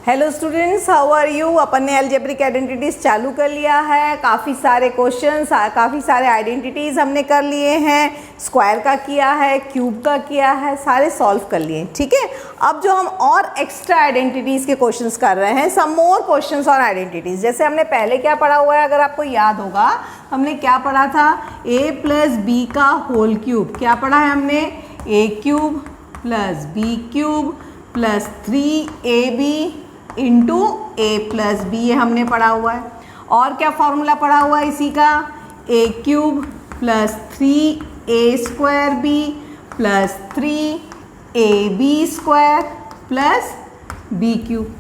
Hello students, how are you. अपन ने algebraic identities चालू कर लिया है। काफ़ी सारे क्वेश्चंस, काफ़ी सारे आइडेंटिटीज़ हमने कर लिए हैं। स्क्वायर का किया है, क्यूब का किया है, सारे सॉल्व कर लिए। ठीक है, अब जो हम और एक्स्ट्रा आइडेंटिटीज़ के क्वेश्चंस कर रहे हैं, सम मोर क्वेश्चंस और आइडेंटिटीज़। जैसे हमने पहले क्या पढ़ा हुआ है, अगर आपको याद होगा, हमने क्या पढ़ा था, a प्लस बी का होल क्यूब। क्या पढ़ा है हमने, a cube plus B cube plus 3ab into A plus B, ये हमने पढ़ा हुआ है। और क्या फॉर्मूला पढ़ा हुआ है इसी का, a cube plus 3a² plus 3ab square plus B cube,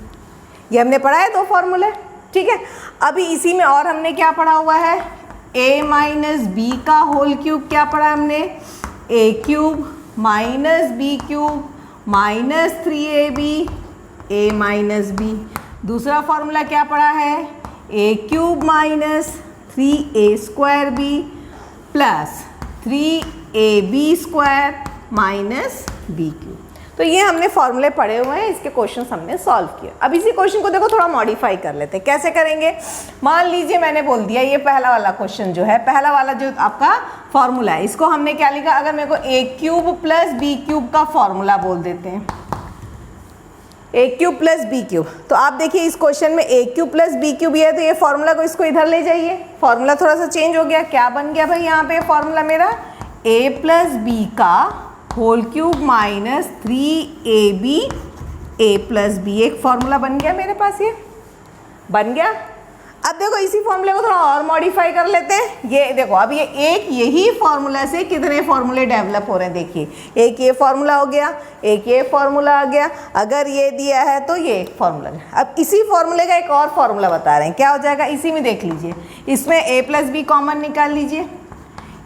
ये हमने पढ़ा है दो फॉर्मूले। ठीक है, अभी इसी में और हमने क्या पढ़ा हुआ है, a माइनस बी का होल क्यूब। क्या पढ़ा हमने, a cube minus B cube minus 3ab a minus B. दूसरा फॉर्मूला क्या पढ़ा है, a cube minus 3a² b plus 3ab square minus B cube. तो ये हमने फॉर्मूले पढ़े हुए हैं, इसके क्वेश्चंस हमने सॉल्व किए। अब इसी क्वेश्चन को देखो थोड़ा मॉडिफाई कर लेते हैं। कैसे करेंगे, मान लीजिए मैंने बोल दिया ये पहला वाला क्वेश्चन जो है, पहला वाला जो आपका फॉर्मूला है, इसको हमने क्या लिखा, अगर मेरे को a cube plus B cube का फॉर्मूला बोल देते हैं, a cube plus B cube. तो आप देखिए इस क्वेश्चन में a cube plus B cube है, तो ये फॉर्मूला को इसको इधर ले जाइए, फॉर्मूला थोड़ा सा चेंज हो गया। क्या बन गया भाई यहाँ पे फॉर्मूला मेरा, a प्लस बी का whole cube minus 3ab a plus B, एक फॉर्मूला बन गया मेरे पास, ये बन गया। अब देखो इसी फॉर्मूले को थोड़ा और मॉडिफाई कर लेते हैं। ये देखो अब ये एक यही फॉर्मूला से कितने फॉर्मूले डेवलप हो रहे हैं, देखिए एक ये फॉर्मूला हो गया, एक ये फॉर्मूला आ गया, अगर ये दिया है तो ये एक फॉर्मूला। अब इसी फॉर्मूले का एक और फॉर्मूला बता रहे हैं, क्या हो जाएगा, इसी में देख लीजिए, इसमें a प्लस बी कॉमन निकाल लीजिए।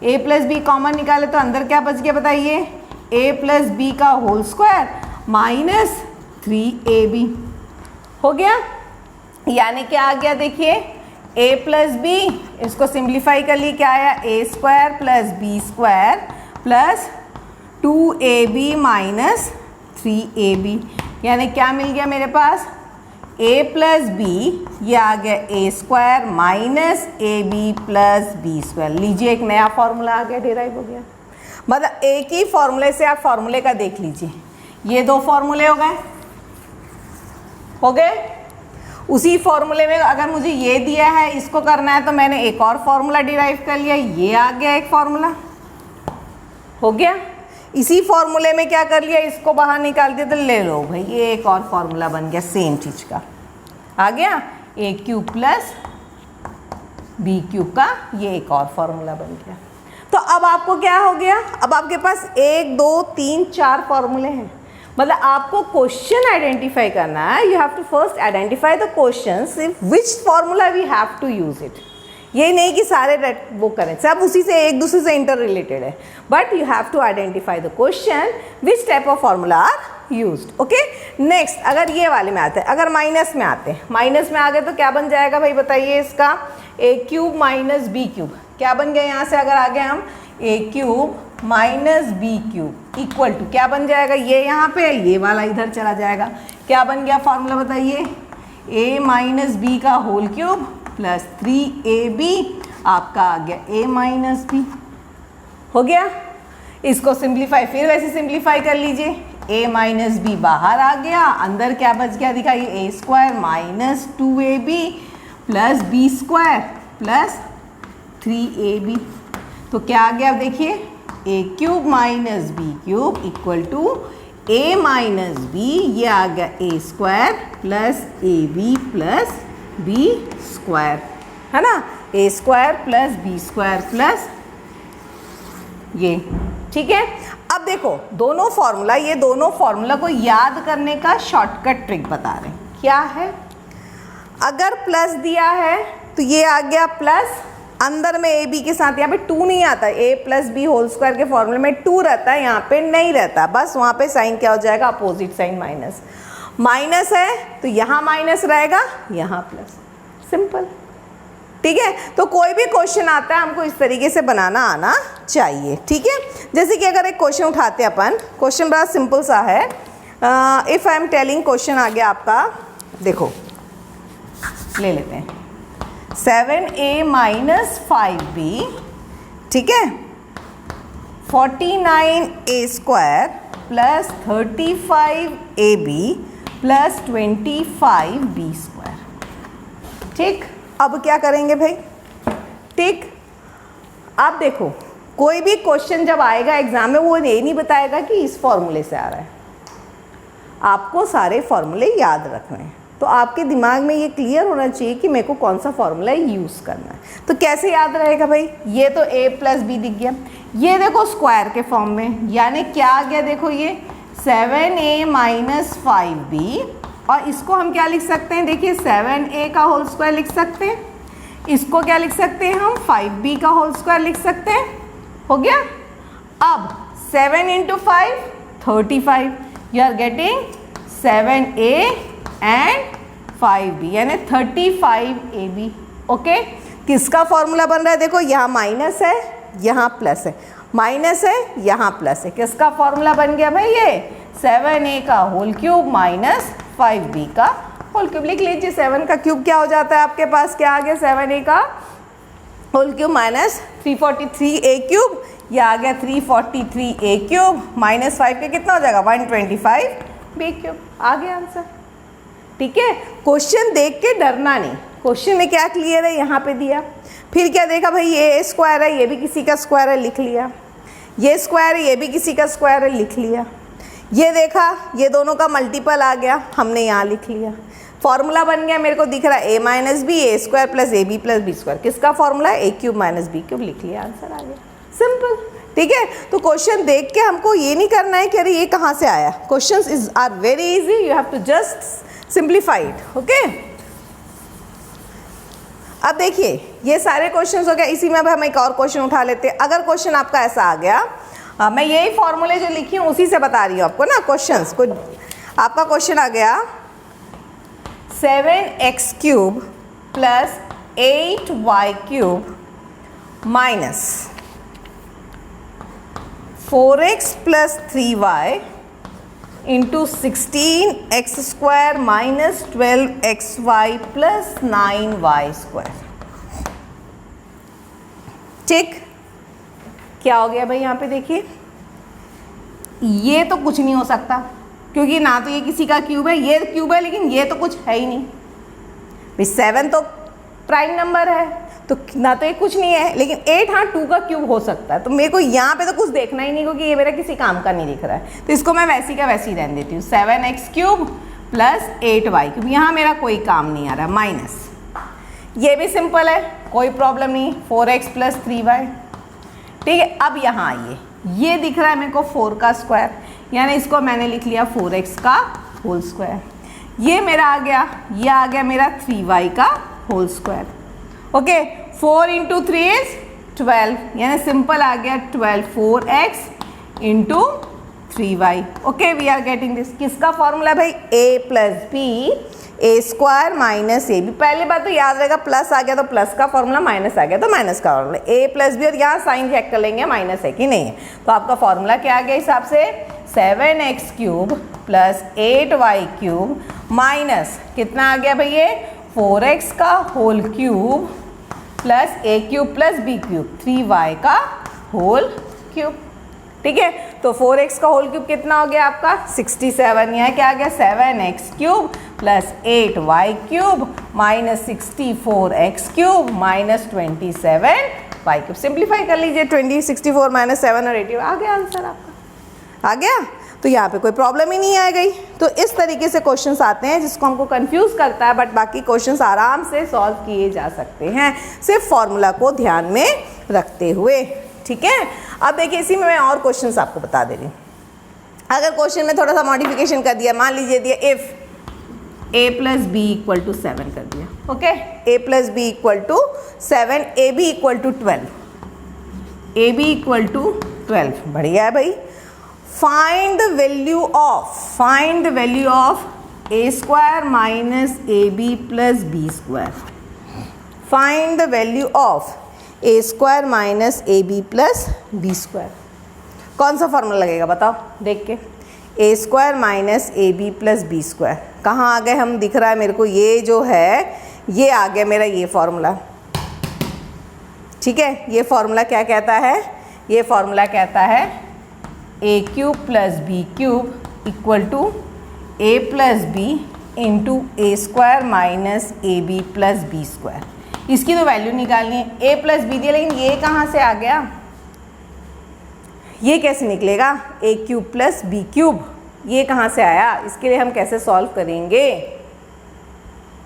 a प्लस बी कॉमन निकाले तो अंदर क्या बच गया बताइए, a प्लस बी का होल स्क्वायर माइनस 3ab हो गया। यानी क्या आ गया, देखिए a प्लस बी, इसको सिंप्लीफाई कर लिए, क्या आया, a square plus B square plus 2ab minus 3ab। यानी क्या मिल गया मेरे पास, a प्लस बी, ये आ गया a square minus ab plus B square. लीजिए एक नया फॉर्मूला आ गया, डिराइव हो गया। मतलब एक ही फॉर्मूले से आप फॉर्मूले का देख लीजिए, ये दो फॉर्मूले हो गए। उसी फॉर्मूले में अगर मुझे ये दिया है, इसको करना है, तो मैंने एक और फॉर्मूला डिराइव कर लिया, ये आ गया एक फॉर्मूला, हो गया। इसी फॉर्मूले में क्या कर लिया, इसको बाहर निकाल दिया, तो ले लो भाई ये एक और फॉर्मूला बन गया सेम चीज का, आ गया a cube plus B cube का, ये एक और फॉर्मूला बन गया। तो अब आपको क्या हो गया, अब आपके पास 1 2 3 4 फॉर्मूले हैं। मतलब आपको क्वेश्चन आइडेंटिफाई करना है, you have to first identify the questions which formula we have to use it. ये नहीं कि सारे वो करें, सब उसी से एक दूसरे से इंटर रिलेटेड है, but you have to identify the question which type of formula are used. Okay, next अगर ये वाले में आते हैं, अगर माइनस में आते हैं, माइनस में आ गए तो क्या बन जाएगा भाई बताइए, इसका a cube minus B cube, क्या बन गया यहाँ से अगर आ गए हम, a cube minus B cube equal to क्या बन जाएगा, ये यहाँ पे, ये वाला इधर चला जाएगा। क्या बन गया फॉर्मूला बताइए, a माइनस बी का होल क्यूब प्लस 3ab आपका आ गया a माइनस बी, हो गया। इसको सिंप्लीफाई, फिर वैसे सिंप्लीफाई कर लीजिए, a माइनस बी बाहर आ गया, अंदर क्या बच गया दिखाइए, a square minus 2ab plus B square plus 3ab। तो क्या आ गया, अब देखिए a cube minus B cube equal to a minus B, ये आ गया a square plus ab plus b square, है ना, a square plus b square plus ये। ठीक है, अब देखो दोनों फॉर्मूला, ये दोनों फॉर्मूला को याद करने का शॉर्टकट ट्रिक बता रहे हैं। क्या है, अगर प्लस दिया है तो ये आ गया प्लस, अंदर में ए बी के साथ, यहाँ पे 2 नहीं आता, a plus B whole square के फॉर्मूले में 2 रहता है, यहाँ पे नहीं रहता, बस वहाँ पे साइन क्या हो जाएगा, अपोजिट साइन माइनस। माइनस है तो यहाँ माइनस रहेगा, यहाँ प्लस, सिंपल। ठीक है, तो कोई भी क्वेश्चन आता है हमको इस तरीके से बनाना आना चाहिए। ठीक है, जैसे कि अगर एक क्वेश्चन उठाते हैं अपन, क्वेश्चन बड़ा सिंपल सा है। If I am telling, question आ गया आपका देखो ले लेते हैं 7a माइनस 5b, ठीक है, 49a square plus 35ab plus 25b square. ठीक, अब क्या करेंगे भाई? ठीक, अब देखो कोई भी क्वेश्चन जब आएगा एग्जाम में वो ये नहीं बताएगा कि इस फॉर्मूले से आ रहा है, आपको सारे फॉर्मूले याद रखने हैं। तो आपके दिमाग में ये क्लियर होना चाहिए कि मेरे को कौन सा फॉर्मूला यूज़ करना है। तो कैसे याद रहेगा भाई? ये तो a प्लस बी दिख गया, ये देखो स्क्वायर के फॉर्म में, यानी क्या आ गया? देखो ये 7a माइनस 5b, और इसको हम क्या लिख सकते हैं? देखिए 7a का होल स्क्वायर लिख सकते हैं, इसको क्या लिख सकते हैं हम? 5b का होल स्क्वायर लिख सकते हैं। हो गया। अब 7 into 5 35, you are getting 7a and 5b यानी 35ab। ओके, किसका फॉर्मूला बन रहा है? देखो यहाँ माइनस है, यहाँ प्लस है, माइनस है, यहाँ प्लस है, किसका फॉर्मूला बन गया भाई? ये 7a का होल क्यूब माइनस 5b का होल क्यूब। लिख लीजिए 7 का क्यूब क्या हो जाता है आपके पास? क्या आ गया? 7a का whole cube minus 343a cube, यह आ गया 343a क्यूब माइनस 5 के कितना हो जाएगा? 125b cube. आ गया आंसर। ठीक है, क्वेश्चन देख के डरना नहीं, क्वेश्चन में क्या क्लियर है यहाँ पे दिया। फिर क्या देखा भाई? ये स्क्वायर है, ये भी किसी का स्क्वायर है, लिख लिया। ये स्क्वायर है, ये भी किसी का स्क्वायर है, लिख लिया। ये देखा, ये दोनों का मल्टीपल आ गया, हमने यहाँ लिख लिया। फॉर्मूला बन गया, मेरे को दिख रहा है a minus B A square plus A B plus B square. किसका फॉर्मूला है? a cube minus B cube, लिख लिया, आंसर आ गया। सिंपल। ठीक है, तो क्वेश्चन देख के हमको ये नहीं करना है कि अरे ये कहाँ से आया। Questions is are very easy, you have to just simplify it. Okay, अब देखिए ये सारे क्वेश्चंस हो गए, इसी में अब हम एक और क्वेश्चन उठा लेते हैं। अगर क्वेश्चन आपका ऐसा आ गया, मैं यही फॉर्मूले जो लिखी हूँ उसी से बता रही हूँ आपको ना क्वेश्चंस को। आपका क्वेश्चन आ गया 7x cube plus 8y cube minus 4x plus 3y into 16x square minus 12xy plus 9y square. ठीक, क्या हो गया भाई? यहाँ पे देखिए, ये तो कुछ नहीं हो सकता क्योंकि ना तो ये किसी का क्यूब है, ये क्यूब है, लेकिन ये तो कुछ है ही नहीं भाई। 7 तो प्राइम नंबर है, तो ना तो ये कुछ नहीं है, लेकिन 8 हाँ 2 का क्यूब हो सकता है। तो मेरे को यहाँ पे तो कुछ देखना ही नहीं क्योंकि ये मेरा किसी काम का नहीं दिख रहा है, तो इसको मैं वैसी का वैसी रहने देती हूँ। 7x cube plus 8y cube, यहाँ मेरा कोई काम नहीं आ रहा, माइनस ये भी सिंपल है, कोई प्रॉब्लम नहीं, 4x प्लस 3y। ठीक है, अब यहाँ आइए, ये दिख रहा है मेरे को 4 का स्क्वायर, यानी इसको मैंने लिख लिया 4x का होल स्क्वायर। ये मेरा आ गया, ये आ गया मेरा 3y का whole square. Okay, 4 into 3 is 12, यानी सिंपल आ गया 12 4x into 3y। Okay, we are getting this. किसका फॉर्मूला भाई? a plus B A square minus A B. पहली बात तो याद रहेगा, प्लस आ गया तो प्लस का फॉर्मूला, माइनस आ गया तो माइनस का फॉर्मूला। ए प्लस बी, और यहाँ साइन चेक कर लेंगे माइनस है कि नहीं है। तो आपका फॉर्मूला क्या आ गया हिसाब से? 7x cube plus 8y cube minus कितना आ गया भैया? 4x का whole cube plus a cube plus b cube 3y का होल क्यूब। ठीक है, तो 4x का होल क्यूब कितना हो गया आपका? 67। यहाँ क्या आ गया? 7x cube plus 8y cube minus 64x cube minus 27y cube. Simplify कर लीजिए, 20 64 माइनस 7 और 80 आ गया आंसर आपका। आ गया, तो यहाँ पे कोई प्रॉब्लम ही नहीं आ गई। तो इस तरीके से क्वेश्चंस आते हैं जिसको हमको कंफ्यूज करता है, बट बाकी क्वेश्चंस आराम से सॉल्व किए जा सकते हैं, सिर्फ फॉर्मूला को ध्यान में रखते हुए। ठीक है, अब देखिए इसी में मैं और क्वेश्चंस आपको बता दे रही हूँ। अगर क्वेश्चन में थोड़ा सा मॉडिफिकेशन कर दिया, मान लीजिए दिया if a plus b equal to 7 कर दिया। Okay, a plus b equal to 7, a b equal to 12, a b equal to 12। बढ़िया है भाई। Find the value of a square minus A B plus B square. Find the value of a square minus A B plus B square. कौन सा formula लगेगा बताओ देख के? A square minus A B plus B square. कहाँ आ गए हम, दिख रहा है मेरे को, ये जो है ये आ गया मेरा ये फॉर्मूला। ठीक है, ये फॉर्मूला क्या कहता है, ये फॉर्मूला कहता है a cube plus B cube equal to a plus b into a square minus A B plus B square. इसकी तो वैल्यू निकालनी है, ए प्लस बी दिया, लेकिन ये कहाँ से आ गया, ये कैसे निकलेगा, ए क्यूब प्लस बी क्यूब, ये कहाँ से आया, इसके लिए हम कैसे सॉल्व करेंगे।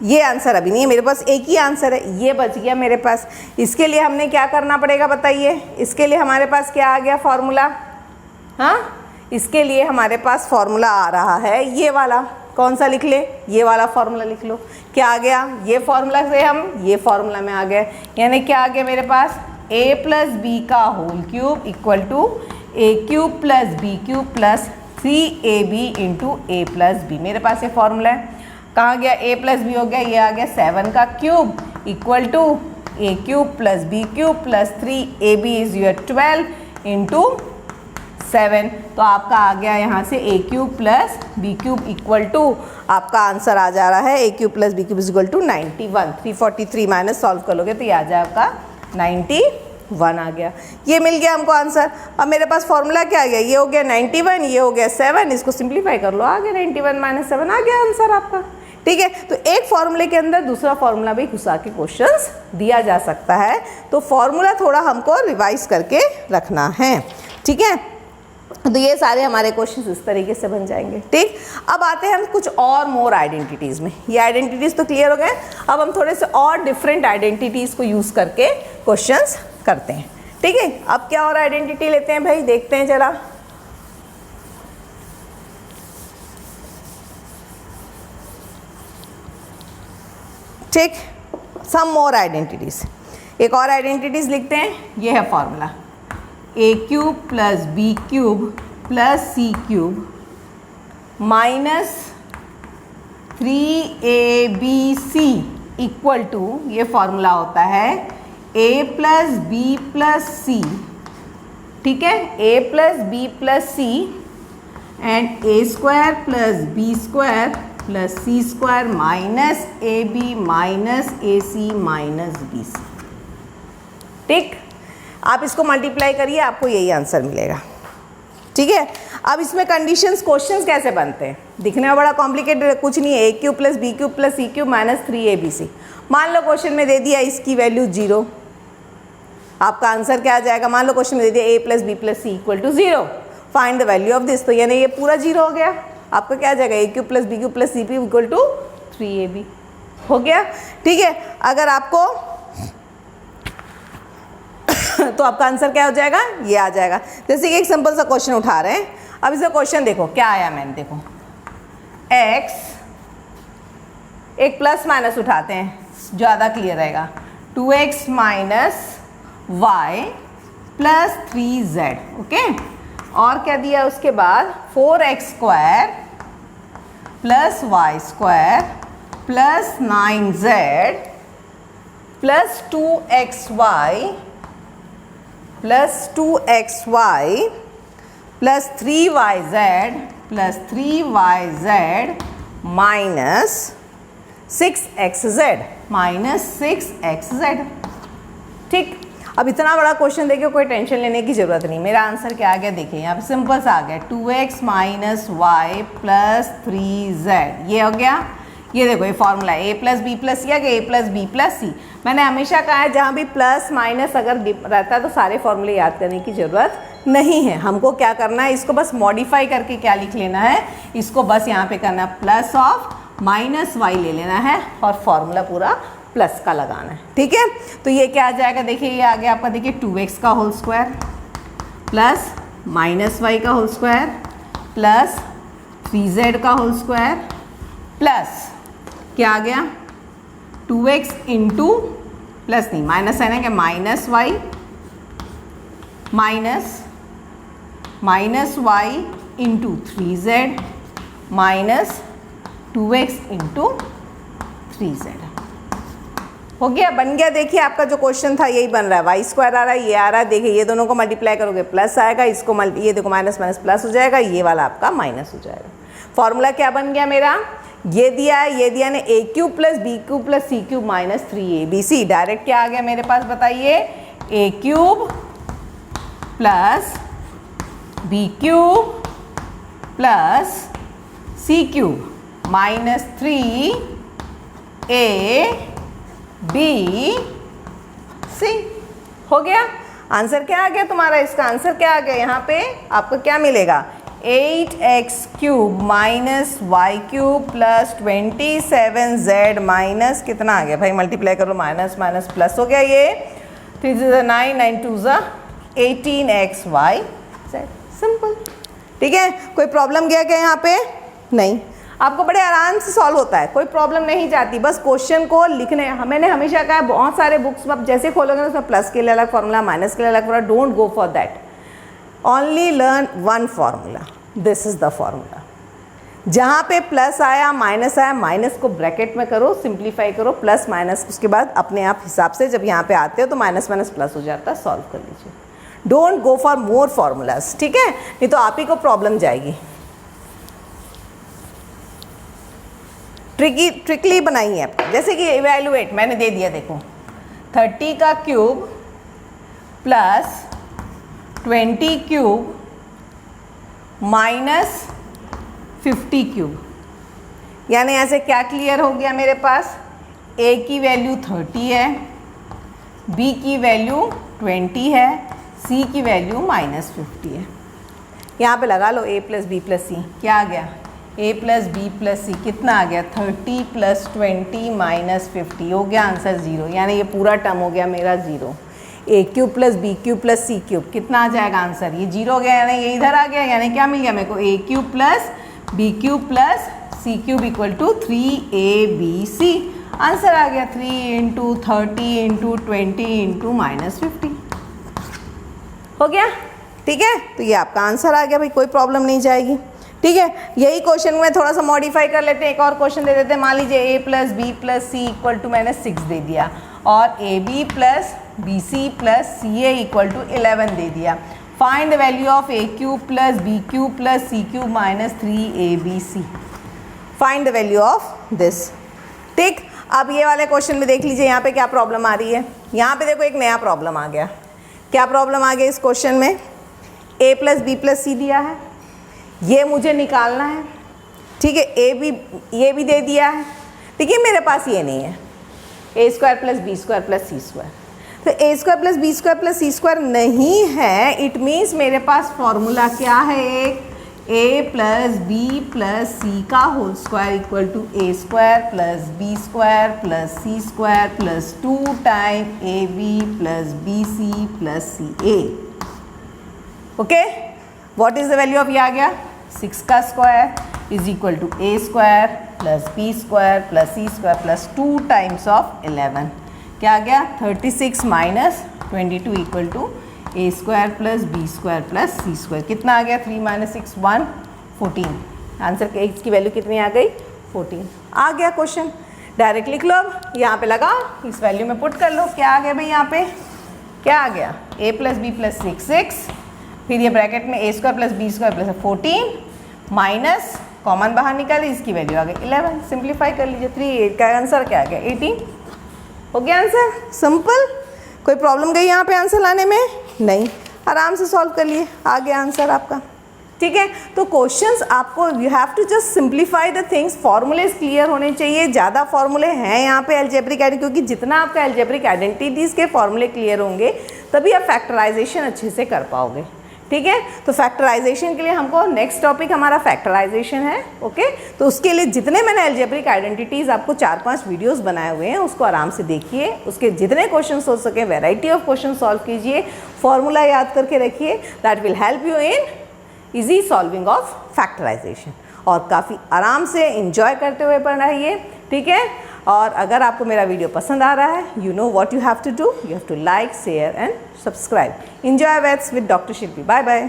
ये आंसर अभी नहीं है मेरे पास, एक ही आंसर है, ये बच गया मेरे पास। इसके लिए हमने क्या करना पड़ेगा बताइए, इसके लिए हमारे पास क्या आ गया फॉर्मूला, हाँ इसके लिए हमारे पास फॉर्मूला आ रहा है ये वाला, कौन सा लिख ले, ये वाला फॉर्मूला लिख लो। क्या आ गया, ये फॉर्मूला से हम ये फॉर्मूला में आ गए, यानी क्या आ गया मेरे पास, a प्लस बी का whole cube equal to A cube plus B cube plus 3ab into A plus B. मेरे पास ये फॉर्मूला है, कहाँ गया, a प्लस बी हो गया, ये आ गया 7 का cube equal to A cube plus B cube plus 3ab is your 12 into 7। तो आपका आ गया यहाँ से a cube plus B cube equal to, आपका आंसर आ जा रहा है a cube plus B cube is equal to 91। 343 minus solve कर लोगे तो ये आ जाए आपका 91 आ गया। ये मिल गया हमको आंसर। अब मेरे पास फॉर्मूला क्या आ गया, ये हो गया 91, ये हो गया 7, इसको सिंप्लीफाई कर लो, आ गया 91 माइनस 7 आ गया आंसर आपका। ठीक है, तो एक फॉर्मूले के अंदर दूसरा फॉर्मूला भी घुसा के क्वेश्चंस दिया जा सकता है, तो फॉर्मूला थोड़ा हमको रिवाइज करके रखना है। ठीक है, तो ये सारे हमारे क्वेश्चंस इस तरीके से बन जाएंगे। ठीक, अब आते हैं हम कुछ और मोर आइडेंटिटीज़ में। ये आइडेंटिटीज़ तो क्लियर हो गए, अब हम थोड़े से और डिफरेंट आइडेंटिटीज़ को यूज़ करके क्वेश्चंस करते हैं। ठीक है, अब क्या और आइडेंटिटी लेते हैं भाई, देखते हैं जरा। ठीक, सम मोर आइडेंटिटीज़, एक और आइडेंटिटीज़ लिखते हैं। ये है formula A cube plus B cube plus C cube minus 3abc equal to, ये फॉर्मूला होता है a plus B plus C. ठीक है, a plus B plus C and A square plus B square plus C square minus A B minus A C minus B C. ठीक, आप इसको multiply करिए, आपको यही आंसर मिलेगा। ठीक है, अब इसमें कंडीशंस, क्वेश्चंस कैसे बनते हैं, दिखने में बड़ा कॉम्प्लिकेटेड कुछ नहीं है। A cube plus B cube plus C cube minus 3abc। मान लो क्वेश्चन में दे दिया इसकी वैल्यू 0, आपका आंसर क्या आ जाएगा, मान लो क्वेश्चन में दे दिया a plus B plus C equal to 0, find the value of this, तो यानी ये पूरा 0 हो गया। आपका क्या आ जाएगा, a cube plus B cube plus C cube equal to 3ab हो गया। ठीक है, अगर आपको तो आपका आंसर क्या हो जाएगा, ये आ जाएगा। जैसे कि एक सिंपल सा क्वेश्चन उठा रहे हैं, अब इसका क्वेश्चन देखो क्या आया मैंने, देखो x, एक प्लस माइनस उठाते हैं ज़्यादा क्लियर रहेगा, 2x minus Y plus 3z। Okay, और क्या दिया उसके बाद, 4x square plus Y square plus 9z plus 2xy plus 2xy plus 3yz plus 3yz minus 6xz minus 6xz। ठीक, अब इतना बड़ा क्वेश्चन देखिए, कोई टेंशन लेने की ज़रूरत नहीं। मेरा आंसर क्या आ गया, देखिए यहाँ पे सिंपल सा आ गया, 2x minus Y plus 3z, ये हो गया। ये देखो ये फॉर्मूला ए प्लस बी प्लस सी आ गया, ए प्लस बी प्लस सी। मैंने हमेशा कहा है जहाँ भी प्लस माइनस अगर रहता है तो सारे फॉर्मूले याद करने की ज़रूरत नहीं है। हमको क्या करना है, इसको बस मॉडिफाई करके क्या लिख लेना है, इसको बस यहाँ पे करना है प्लस ऑफ माइनस वाई ले लेना है और फॉर्मूला पूरा प्लस का लगाना है। ठीक है, तो ये क्या आ जाएगा, देखिए ये आ गया आपका, देखिए 2x का whole square plus minus Y का होल स्क्वायर प्लस 3z का होल स्क्वायर प्लस क्या आ गया, 2x इंटू प्लस नहीं माइनस है ना, क्या minus Y minus Y into 3z minus 2x into 3z। हो गया, बन गया। देखिए आपका जो क्वेश्चन था यही बन रहा है, वाई स्क्वायर आ रहा है, ये आ रहा है। देखिए ये दोनों को मल्टीप्लाई करोगे प्लस आएगा, इसको ये देखो माइनस माइनस प्लस हो जाएगा, ये वाला आपका माइनस हो जाएगा। फॉर्मूला क्या बन गया मेरा, ये दिया है, ये दिया ने a cube plus B cube plus C cube minus 3abc। Direct क्या आ गया मेरे पास बताइए, a cube plus B cube plus C cube minus 3abc। हो गया। आंसर क्या आ गया तुम्हारा, इसका आंसर क्या आ गया, यहाँ पे आपको क्या मिलेगा, 8x cube minus Y cube plus 27z minus कितना आ गया भाई, मल्टीप्लाई करो, माइनस माइनस प्लस हो गया, ये 3 9 9 2 18xy। सिंपल। ठीक है, कोई प्रॉब्लम गया क्या यहाँ पे, नहीं। आपको बड़े आराम से सॉल्व होता है, कोई प्रॉब्लम नहीं जाती, बस क्वेश्चन को लिखने। मैंने हमेशा कहा बहुत सारे बुक्स में जैसे खोलोगे ना उसमें प्लस के लिए अलग फॉर्मूला, माइनस के लिए अलग formula, don't go for that, only learn one formula, this is the formula. जहाँ पे प्लस आया माइनस को ब्रैकेट में करो, सिंप्लीफाई करो, प्लस माइनस, उसके बाद अपने आप हिसाब से जब यहाँ पे आते हो तो माइनस माइनस प्लस हो जाता है, सॉल्व कर लीजिए। Don't go for more formulas, ठीक है, नहीं तो आप ही को प्रॉब्लम जाएगी। ट्रिकली बनाई है आपको, जैसे कि इवैल्यूएट मैंने दे दिया, देखो 30 का cube plus 20 cube minus 50 cube, यानी ऐसे क्या क्लियर हो गया मेरे पास, a की वैल्यू 30 है, b की वैल्यू 20 है, c की वैल्यू माइनस 50 है। यहाँ पे लगा लो a प्लस बी प्लस सी, क्या आ गया, a प्लस बी प्लस सी कितना आ गया, 30 प्लस 20 माइनस 50, हो गया आंसर 0, यानी ये पूरा टर्म हो गया मेरा 0। A cube plus B cube plus C cube कितना आ जाएगा आंसर, ये 0 हो गया, यानी ये इधर आ गया, यानी क्या मिल गया मेरे को, a cube plus B cube plus C cube equal to 3abc। Answer आ गया 3 इंटू 30 इंटू 20 इंटू माइनस 50, हो गया। ठीक है, तो ये आपका आंसर आ गया भाई, कोई प्रॉब्लम नहीं जाएगी। ठीक है, यही क्वेश्चन में थोड़ा सा मॉडिफाई कर लेते हैं, एक और क्वेश्चन दे देते हैं। मान लीजिए a plus B plus C equal to मैंने 6 दे दिया, और A B plus B C plus C A equal to 11 दे दिया। Find the value of A cube plus B cube plus C cube minus 3abc। Find the value of this. ठीक, अब ये वाले क्वेश्चन में देख लीजिए यहाँ पे क्या प्रॉब्लम आ रही है। यहाँ पे देखो एक नया प्रॉब्लम आ गया। क्या प्रॉब्लम आ गया इस क्वेश्चन में, a प्लस बी प्लस सी दिया है, ये मुझे निकालना है। ठीक है, ये भी दे दिया है, ठीक है, मेरे पास ये नहीं है, a square plus B square plus C square. तो a square plus B square plus C square नहीं है, इट मीन्स मेरे पास फॉर्मूला क्या है, एक A plus B plus C का whole square equal to A square plus B square plus C square plus 2 time A B plus B C plus C A. Okay, what is the value of, ये आ गया 6 का square is equal to A square plus B square plus C square plus 2 times of 11, क्या आ गया 36 minus 22 equal to A square plus B square plus C square, कितना आ गया 3 माइनस 6 1 14। आंसर के x की वैल्यू कितनी आ गई 14। आ गया क्वेश्चन, डायरेक्ट लिख लो। अब यहाँ पे लगाओ, इस वैल्यू में पुट कर लो, क्या आ गया भाई, यहाँ पे क्या आ गया, a प्लस बी प्लस 6, फिर ये ब्रैकेट में a square plus B square plus 14 minus common बाहर निकाले, इसकी वैल्यू आ गई 11। सिंप्लीफाई कर लीजिए, 3 का आंसर क्या आ गया 18। हो गया आंसर, सिंपल। कोई प्रॉब्लम गई यहाँ पे आंसर लाने में, नहीं, आराम से सॉल्व कर लिए, आ गया आंसर आपका। ठीक है, तो क्वेश्चंस आपको you have to just simplify the things, formulas clear होने चाहिए। ज़्यादा फॉर्मूले हैं यहाँ पे एल्जेब्रिक आइडेंटिटी, क्योंकि जितना आपका एल्जेब्रिक आइडेंटिटीज़ के फॉर्मूले क्लियर होंगे तभी आप फैक्टराइजेशन अच्छे से कर पाओगे। ठीक है, तो फैक्टराइजेशन के लिए हमको नेक्स्ट टॉपिक हमारा फैक्टराइजेशन है। ओके, तो उसके लिए जितने मैंने एल्जेब्रिक आइडेंटिटीज़ आपको 4-5 वीडियोस बनाए हुए हैं उसको आराम से देखिए, उसके जितने क्वेश्चन हो सके वैरायटी ऑफ क्वेश्चन सॉल्व कीजिए, फॉर्मूला याद करके रखिए, that will help you in easy solving of factorisation, और काफ़ी आराम से इंजॉय करते हुए पढ़ाइए। ठीक है, और अगर आपको मेरा वीडियो पसंद आ रहा है, you know what you have to do, you have to like, share and subscribe. Enjoy maths with doctor Shilpi. Bye bye.